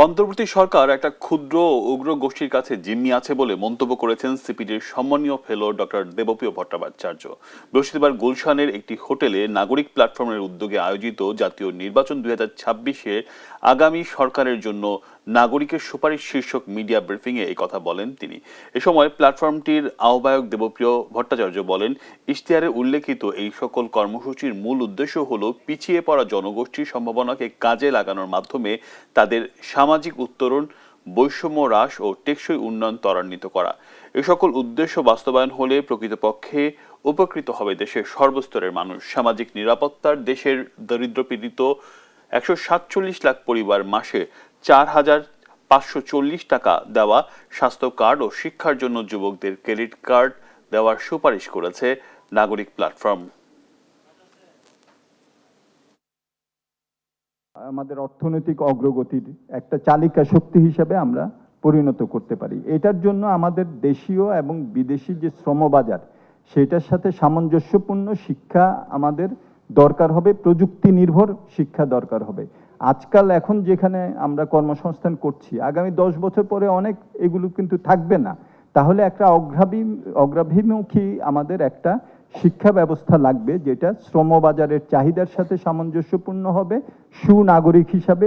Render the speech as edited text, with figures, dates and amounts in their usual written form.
অন্তর্বর্তী সরকার একটা ক্ষুদ্র ও উগ্র গোষ্ঠীর কাছে জিম্মি আছে বলে মন্তব্য করেছেন সিপিডির সম্মানীয় ফেলো ডক্টর দেবপ্রিয় ভট্টাচার্য। বৃহস্পতিবার গুলশানের একটি হোটেলে নাগরিক প্ল্যাটফর্মের উদ্যোগে আয়োজিত জাতীয় নির্বাচন 2026-এ আগামী সরকারের জন্য নাগরিকের সুপারিশ শীর্ষক মিডিয়া ব্রিফিংয়ে এই কথা বলেন তিনি। এ সময় প্ল্যাটফর্মটির আহ্বায়ক দেবপ্রিয় ভট্টাচার্য বলেন, ইশতেহারে উল্লেখিত এই সকল কর্মসূচির মূল উদ্দেশ্য হল পিছিয়ে পড়া জনগোষ্ঠীর সম্ভাবনাকে কাজে লাগানোর মাধ্যমে তাদের সামাজিক উত্তরণ, বৈষম্য হ্রাস ও টেকসই উন্নয়ন ত্বরান্বিত করা। এ সকল উদ্দেশ্য বাস্তবায়ন হলে প্রকৃতপক্ষে উপকৃত হবে দেশের সর্বস্তরের মানুষ। সামাজিক নিরাপত্তার দেশের দরিদ্রপীড়িত 147 লাখ পরিবার মাসে 4,540 টাকা দেওয়া, স্বাস্থ্য কার্ড ও শিক্ষার জন্য যুবকদের ক্রেডিট কার্ড দেওয়ার সুপারিশ করেছে নাগরিক প্ল্যাটফর্ম। আমাদের অর্থনৈতিক অগ্রগতির একটা চালিকা শক্তি হিসেবে আমরা পরিণত করতে পারি। এটার জন্য আমাদের দেশীয় এবং বিদেশি যে শ্রমবাজার, সেটার সাথে সামঞ্জস্যপূর্ণ শিক্ষা আমাদের দরকার হবে, প্রযুক্তি নির্ভর শিক্ষা দরকার হবে। আজকাল এখন যেখানে আমরা কর্মসংস্থান করছি, আগামী 10 বছর পরে অনেক এগুলো কিন্তু থাকবে না। তাহলে একটা অগ্রাভিমুখী আমাদের একটা শিক্ষা ব্যবস্থা লাগবে, যেটা শ্রমবাজারের চাহিদার সাথে সামঞ্জস্যপূর্ণ হবে, সুনাগরিক হিসাবে